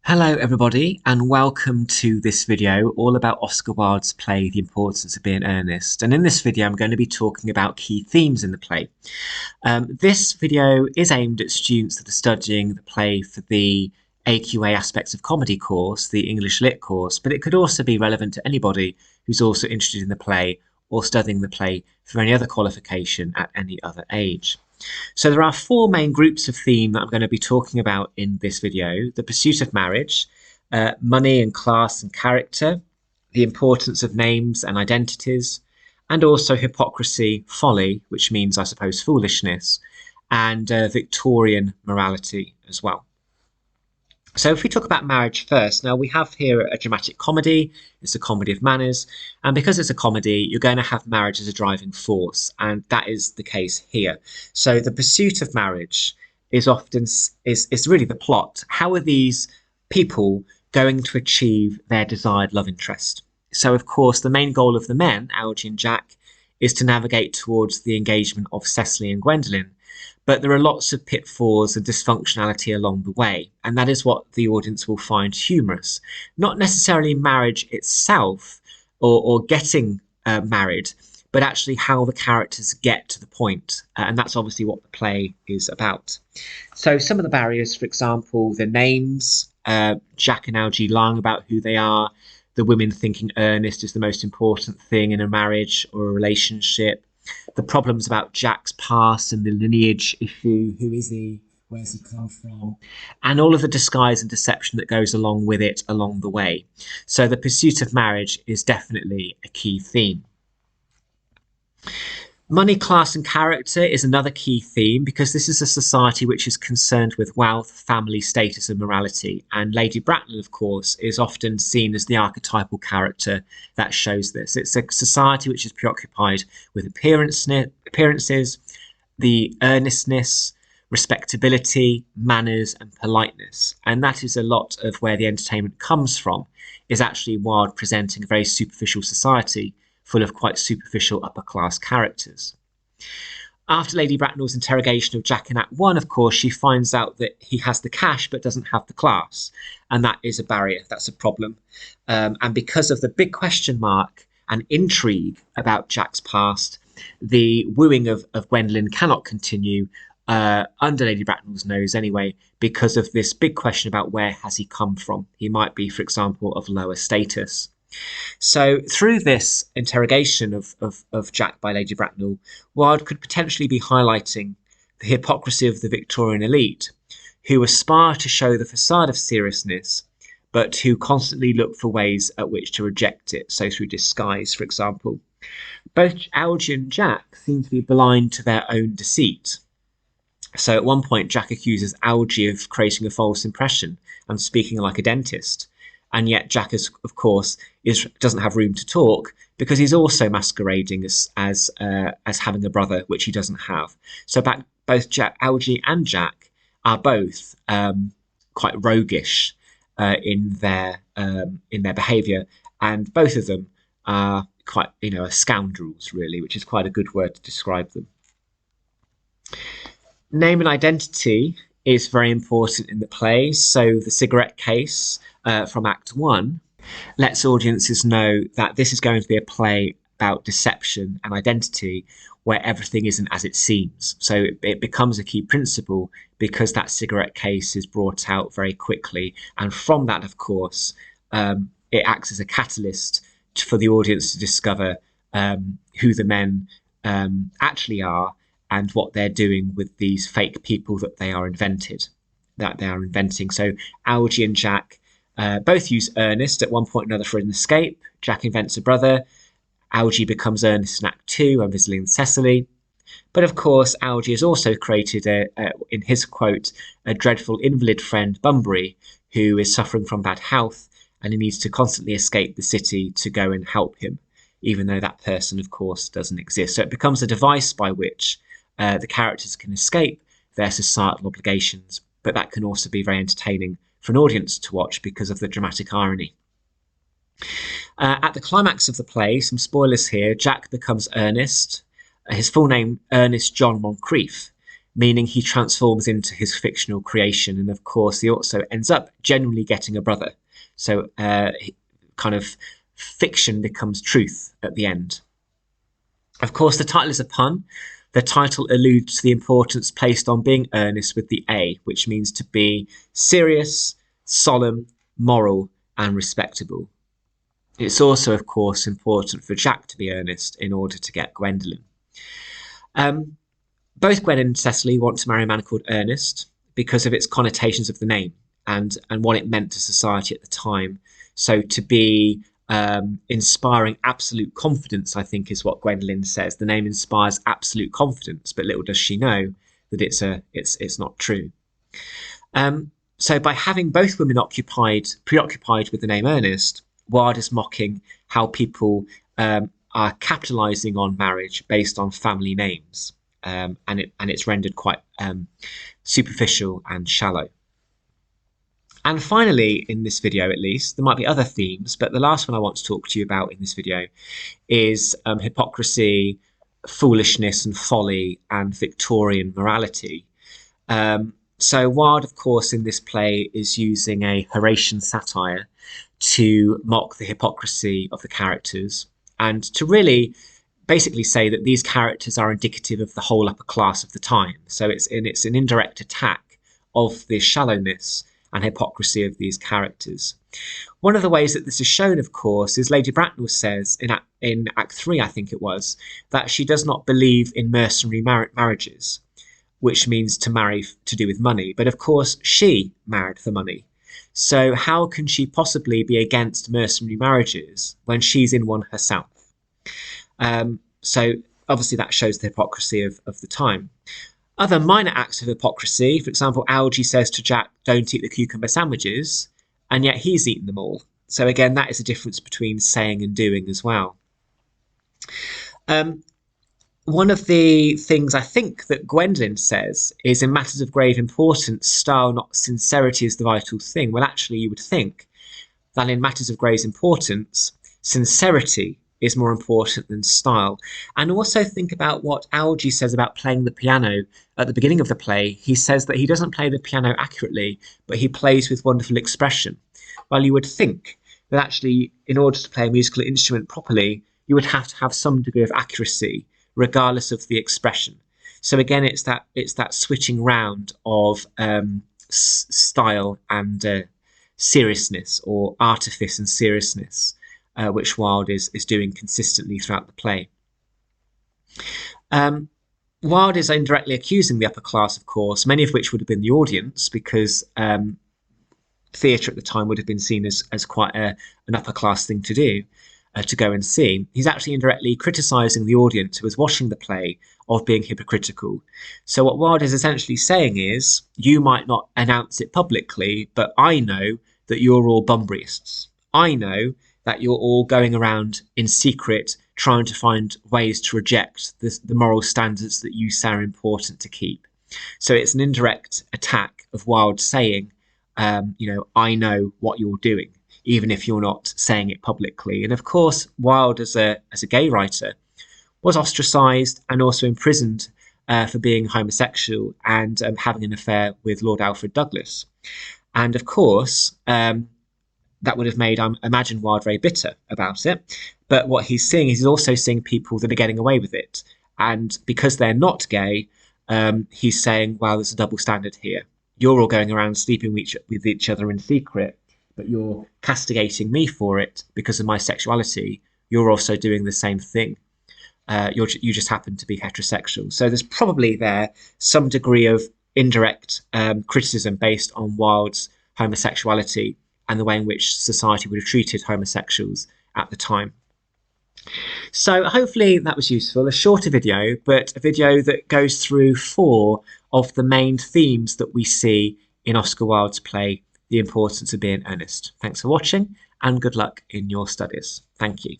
Hello everybody and welcome to this video all about Oscar Wilde's play The Importance of Being Earnest, and in this video I'm going to be talking about key themes in the play. This video is aimed at students that are studying the play for the AQA Aspects of Comedy course, the English Lit course, but it could also be relevant to anybody who's also interested in the play or studying the play for any other qualification at any other age. So there are four main groups of theme that I'm going to be talking about in this video: the pursuit of marriage, money and class and character, the importance of names and identities, and also hypocrisy, folly, which means, I suppose, foolishness, and Victorian morality as well. So if we talk about marriage first, now we have here a dramatic comedy. It's a comedy of manners. And because it's a comedy, you're going to have marriage as a driving force. And that is the case here. So the pursuit of marriage is often is really the plot. How are these people going to achieve their desired love interest? So, of course, the main goal of the men, Algy and Jack, is to navigate towards the engagement of Cecily and Gwendolen. But there are lots of pitfalls and dysfunctionality along the way, and that is what the audience will find humorous. Not necessarily marriage itself or getting married, but actually how the characters get to the point. And that's obviously what the play is about. So some of the barriers, for example, the names, Jack and Algy lying about who they are, the women thinking Ernest is the most important thing in a marriage or a relationship, the problems about Jack's past and the lineage issue. Who is he? Where's he come from? And all of the disguise and deception that goes along with it along the way. So the pursuit of marriage is definitely a key theme. Money, class and character is another key theme, because this is a society which is concerned with wealth, family, status and morality. And Lady Bracknell, of course, is often seen as the archetypal character that shows this. It's a society which is preoccupied with appearances, the earnestness, respectability, manners and politeness. And that is a lot of where the entertainment comes from, is actually Wilde presenting a very superficial society full of quite superficial upper-class characters. After Lady Bracknell's interrogation of Jack in Act 1, of course, she finds out that he has the cash but doesn't have the class, and that is a barrier, that's a problem. And because of the big question mark and intrigue about Jack's past, the wooing of Gwendolen cannot continue, under Lady Bracknell's nose anyway, because of this big question about where has he come from. He might be, for example, of lower status. So through this interrogation of Jack by Lady Bracknell, Wilde could potentially be highlighting the hypocrisy of the Victorian elite, who aspire to show the facade of seriousness, but who constantly look for ways at which to reject it, so through disguise, for example. Both Algy and Jack seem to be blind to their own deceit. So at one point, Jack accuses Algy of creating a false impression and speaking like a dentist. And yet Jack, of course, doesn't have room to talk, because he's also masquerading as having a brother, which he doesn't have. So both Algy and Jack are both quite roguish in their behaviour, and both of them are quite, scoundrels, really, which is quite a good word to describe them. Name and identity is very important in the play. So the cigarette case from Act 1 lets audiences know that this is going to be a play about deception and identity, where everything isn't as it seems. So it becomes a key principle because that cigarette case is brought out very quickly. And from that, of course, it acts as a catalyst for the audience to discover who the men actually are, and what they're doing with these fake people that they are inventing. So Algy and Jack both use Earnest at one point or another for an escape. Jack invents a brother. Algy becomes Earnest in Act 2 when visiting Cecily. But of course, Algy has also created, in his quote, a dreadful invalid friend, Bunbury, who is suffering from bad health, and he needs to constantly escape the city to go and help him, even though that person, of course, doesn't exist. So it becomes a device by which the characters can escape their societal obligations, but that can also be very entertaining for an audience to watch because of the dramatic irony. At the climax of the play, some spoilers here, Jack becomes Earnest. His full name, Ernest John Moncrief, meaning he transforms into his fictional creation. And of course, he also ends up genuinely getting a brother. So kind of fiction becomes truth at the end. Of course, the title is a pun. The title alludes to the importance placed on being earnest with the A, which means to be serious, solemn, moral, and respectable. It's also, of course, important for Jack to be earnest in order to get Gwendolen. Both Gwen and Cecily want to marry a man called Earnest because of its connotations of the name and what it meant to society at the time. So to be inspiring absolute confidence, I think, is what Gwendolen says. The name inspires absolute confidence, but little does she know that it's not true. So by having both women preoccupied with the name Earnest, Wilde is mocking how people are capitalising on marriage based on family names, and it's rendered quite superficial and shallow. And finally, in this video at least, there might be other themes, but the last one I want to talk to you about in this video is hypocrisy, foolishness and folly, and Victorian morality. So Wilde, of course, in this play is using a Horatian satire to mock the hypocrisy of the characters and to really basically say that these characters are indicative of the whole upper class of the time. So it's an indirect attack of the shallowness and hypocrisy of these characters. One of the ways that this is shown, of course, is Lady Bracknell says in Act 3, I think it was, that she does not believe in mercenary marriages, which means to marry to do with money. But of course, she married for money. So how can she possibly be against mercenary marriages when she's in one herself? So obviously that shows the hypocrisy of the time. Other minor acts of hypocrisy, for example, Algy says to Jack, don't eat the cucumber sandwiches, and yet he's eaten them all. So again, that is a difference between saying and doing as well. One of the things I think that Gwendolen says is, in matters of grave importance, style, not sincerity, is the vital thing. Well, actually, you would think that in matters of grave importance, sincerity is more important than style. And also think about what Algy says about playing the piano at the beginning of the play. He says that he doesn't play the piano accurately, but he plays with wonderful expression. Well, you would think that actually, in order to play a musical instrument properly, you would have to have some degree of accuracy, regardless of the expression. So again, it's that switching round of style and seriousness, or artifice and seriousness, which Wilde is doing consistently throughout the play. Wilde is indirectly accusing the upper class, of course, many of which would have been the audience, because theatre at the time would have been seen as quite an upper class thing to do, to go and see. He's actually indirectly criticising the audience who was watching the play of being hypocritical. So what Wilde is essentially saying is, you might not announce it publicly, but I know that you're all Bunburyists. I know that you're all going around in secret trying to find ways to reject the moral standards that you say are important to keep. So it's an indirect attack of Wilde saying, I know what you're doing, even if you're not saying it publicly. And of course, Wilde, as a gay writer, was ostracised and also imprisoned for being homosexual and having an affair with Lord Alfred Douglas. And of course, that would have made, I imagine, Wilde very bitter about it. But what he's seeing is he's also seeing people that are getting away with it. And because they're not gay, he's saying, well, there's a double standard here. You're all going around sleeping with each other in secret, but you're castigating me for it because of my sexuality. You're also doing the same thing. You just happen to be heterosexual. So there's probably there some degree of indirect criticism based on Wilde's homosexuality and the way in which society would have treated homosexuals at the time. So hopefully that was useful. A shorter video, but a video that goes through 4 of the main themes that we see in Oscar Wilde's play, The Importance of Being Earnest. Thanks for watching, and good luck in your studies. Thank you.